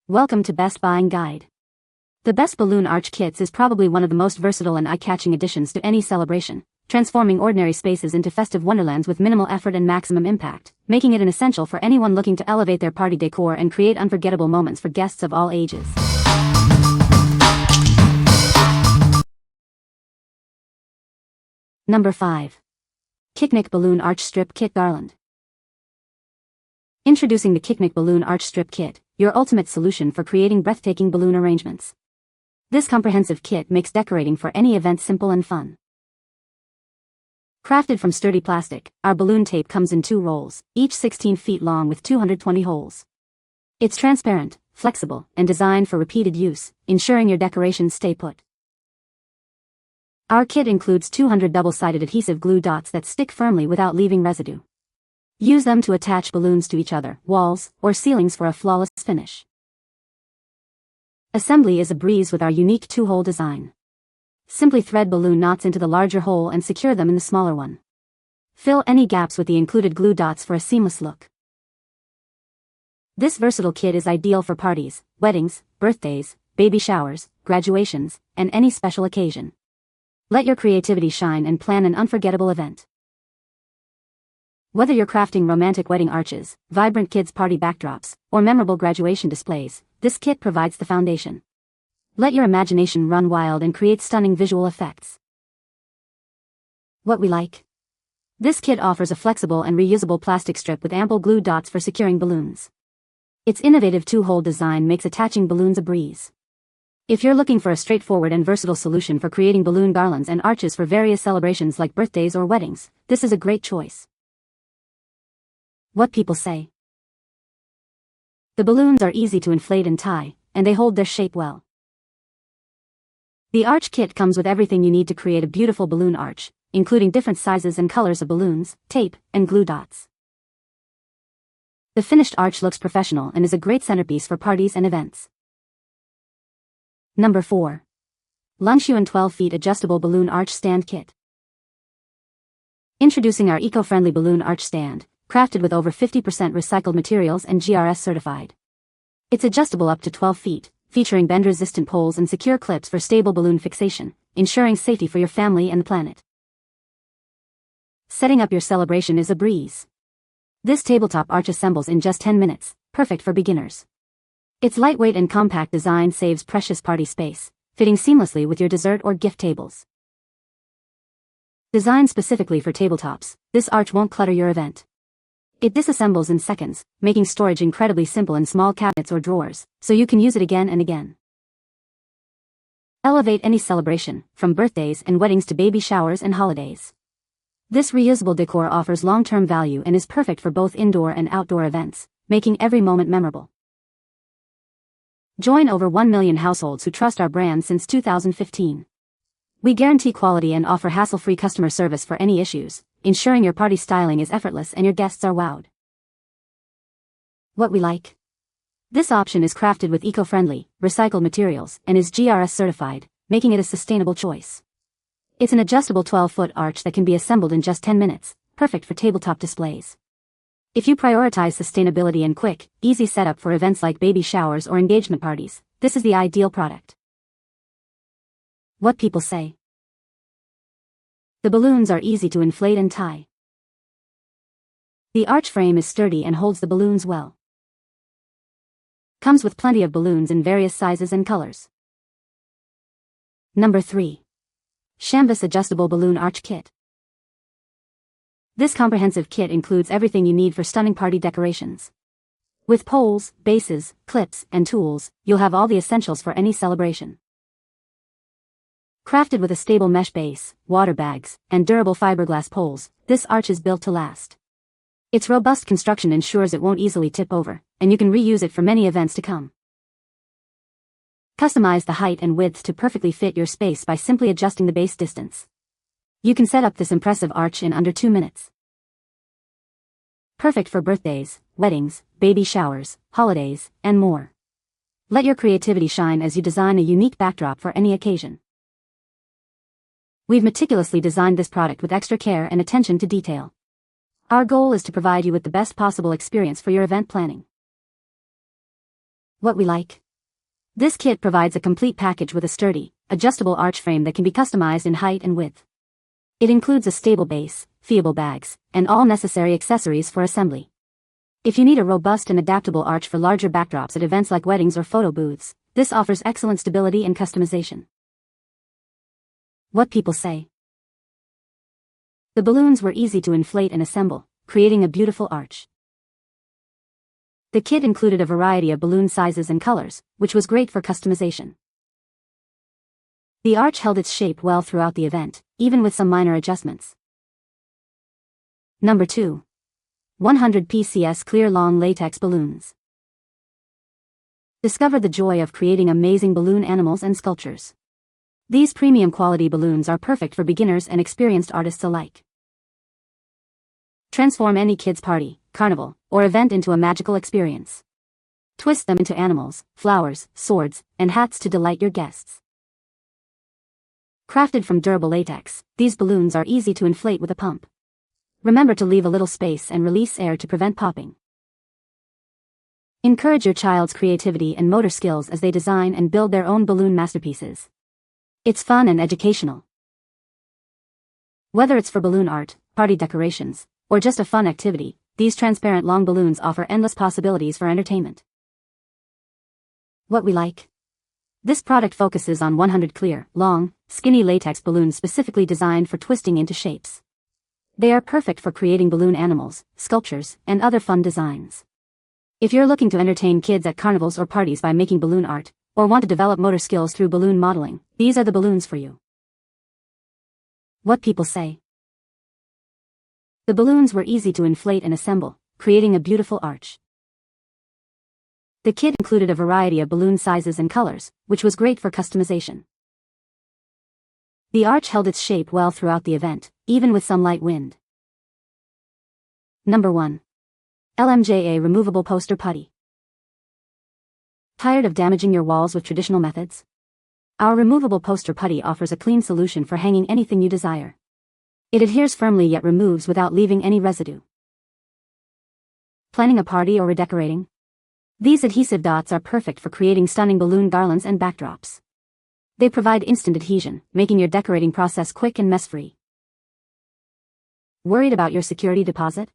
Welcome to Best Buying Guide. The Best Balloon Arch Kits is probably one of the most versatile and eye-catching additions to any celebration, transforming ordinary spaces into festive wonderlands with minimal effort and maximum impact, making it an essential for anyone looking to elevate their party decor and create unforgettable moments for guests of all ages. Number 5. KICNIC Balloon Arch Strip Kit Garland. Introducing the KICNIC Balloon Arch Strip Kit, your ultimate solution for creating breathtaking balloon arrangements. This comprehensive kit makes decorating for any event simple and fun. Crafted from sturdy plastic, our balloon tape comes in 2 rolls, each 16 feet long with 220 holes. It's transparent, flexible, and designed for repeated use, ensuring your decorations stay put. Our kit includes 200 double-sided adhesive glue dots that stick firmly without leaving residue. Use them to attach balloons to each other, walls, or ceilings for a flawless finish. Assembly is a breeze with our unique 2-hole design. Simply thread balloon knots into the larger hole and secure them in the smaller one. Fill any gaps with the included glue dots for a seamless look. This versatile kit is ideal for parties, weddings, birthdays, baby showers, graduations, and any special occasion. Let your creativity shine and plan an unforgettable event. Whether you're crafting romantic wedding arches, vibrant kids' party backdrops, or memorable graduation displays, this kit provides the foundation. Let your imagination run wild and create stunning visual effects. What we like? This kit offers a flexible and reusable plastic strip with ample glue dots for securing balloons. Its innovative 2-hole design makes attaching balloons a breeze. If you're looking for a straightforward and versatile solution for creating balloon garlands and arches for various celebrations like birthdays or weddings, this is a great choice. What people say. The balloons are easy to inflate and tie, and they hold their shape well. The arch kit comes with everything you need to create a beautiful balloon arch, including different sizes and colors of balloons, tape, and glue dots. The finished arch looks professional and is a great centerpiece for parties and events. Number 4. LANGXUN 12 Feet Adjustable Balloon Arch Stand Kit. Introducing our eco-friendly balloon arch stand, crafted with over 50% recycled materials and GRS certified. It's adjustable up to 12 feet, featuring bend-resistant poles and secure clips for stable balloon fixation, ensuring safety for your family and the planet. Setting up your celebration is a breeze. This tabletop arch assembles in just 10 minutes, perfect for beginners. Its lightweight and compact design saves precious party space, fitting seamlessly with your dessert or gift tables. Designed specifically for tabletops, this arch won't clutter your event. It disassembles in seconds, making storage incredibly simple in small cabinets or drawers, so you can use it again and again. Elevate any celebration, from birthdays and weddings to baby showers and holidays. This reusable decor offers long-term value and is perfect for both indoor and outdoor events, making every moment memorable. Join over 1 million households who trust our brand since 2015. We guarantee quality and offer hassle-free customer service for any issues, ensuring your party styling is effortless and your guests are wowed. What we like? This option is crafted with eco-friendly, recycled materials and is GRS certified, making it a sustainable choice. It's an adjustable 12-foot arch that can be assembled in just 10 minutes, perfect for tabletop displays. If you prioritize sustainability and quick, easy setup for events like baby showers or engagement parties, this is the ideal product. What people say. The balloons are easy to inflate and tie. The arch frame is sturdy and holds the balloons well. Comes with plenty of balloons in various sizes and colors. Number 3. Chamvis Adjustable Balloon Arch Kit. This comprehensive kit includes everything you need for stunning party decorations. With poles, bases, clips, and tools, you'll have all the essentials for any celebration. Crafted with a stable mesh base, water bags, and durable fiberglass poles, this arch is built to last. Its robust construction ensures it won't easily tip over, and you can reuse it for many events to come. Customize the height and width to perfectly fit your space by simply adjusting the base distance. You can set up this impressive arch in under 2 minutes. Perfect for birthdays, weddings, baby showers, holidays, and more. Let your creativity shine as you design a unique backdrop for any occasion. We've meticulously designed this product with extra care and attention to detail. Our goal is to provide you with the best possible experience for your event planning. What we like? This kit provides a complete package with a sturdy, adjustable arch frame that can be customized in height and width. It includes a stable base, feasible bags, and all necessary accessories for assembly. If you need a robust and adaptable arch for larger backdrops at events like weddings or photo booths, this offers excellent stability and customization. What people say. The balloons were easy to inflate and assemble, creating a beautiful arch. The kit included a variety of balloon sizes and colors, which was great for customization. The arch held its shape well throughout the event, even with some minor adjustments. Number 2. 100 PCS clear long latex balloons. Discover the joy of creating amazing balloon animals and sculptures. These premium quality balloons are perfect for beginners and experienced artists alike. Transform any kid's party, carnival, or event into a magical experience. Twist them into animals, flowers, swords, and hats to delight your guests. Crafted from durable latex, these balloons are easy to inflate with a pump. Remember to leave a little space and release air to prevent popping. Encourage your child's creativity and motor skills as they design and build their own balloon masterpieces. It's fun and educational. Whether it's for balloon art, party decorations, or just a fun activity, these transparent long balloons offer endless possibilities for entertainment. What we like? This product focuses on 100 clear, long, skinny latex balloons specifically designed for twisting into shapes. They are perfect for creating balloon animals, sculptures, and other fun designs. If you're looking to entertain kids at carnivals or parties by making balloon art, or want to develop motor skills through balloon modeling, these are the balloons for you. What people say. The balloons were easy to inflate and assemble, creating a beautiful arch. The kit included a variety of balloon sizes and colors, which was great for customization. The arch held its shape well throughout the event, even with some light wind. Number 1. LMJIA Removable Poster Putty. Tired of damaging your walls with traditional methods? Our removable poster putty offers a clean solution for hanging anything you desire. It adheres firmly yet removes without leaving any residue. Planning a party or redecorating? These adhesive dots are perfect for creating stunning balloon garlands and backdrops. They provide instant adhesion, making your decorating process quick and mess-free. Worried about your security deposit?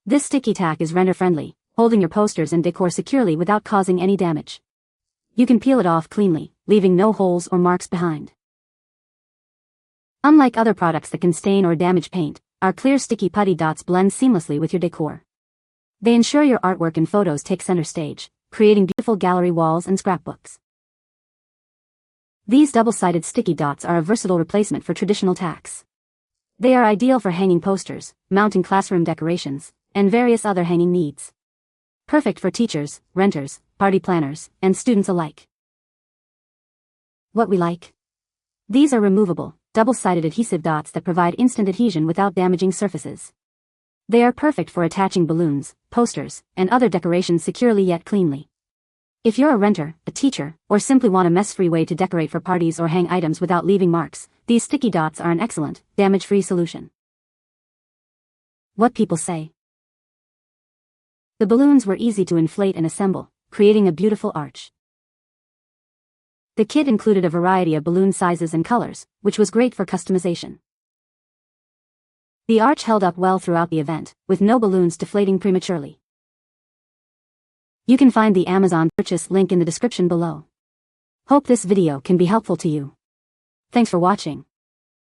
This sticky tack is render-friendly, holding your posters and decor securely without causing any damage. You can peel it off cleanly, leaving no holes or marks behind. Unlike other products that can stain or damage paint, our clear sticky putty dots blend seamlessly with your decor. They ensure your artwork and photos take center stage, creating beautiful gallery walls and scrapbooks. These double-sided sticky dots are a versatile replacement for traditional tacks. They are ideal for hanging posters, mounting classroom decorations, and various other hanging needs. Perfect for teachers, renters, party planners, and students alike. What we like? These are removable, double-sided adhesive dots that provide instant adhesion without damaging surfaces. They are perfect for attaching balloons, posters, and other decorations securely yet cleanly. If you're a renter, a teacher, or simply want a mess-free way to decorate for parties or hang items without leaving marks, these sticky dots are an excellent, damage-free solution. What people say. The balloons were easy to inflate and assemble, creating a beautiful arch. The kit included a variety of balloon sizes and colors, which was great for customization. The arch held up well throughout the event, with no balloons deflating prematurely. You can find the Amazon purchase link in the description below. Hope this video can be helpful to you. Thanks for watching.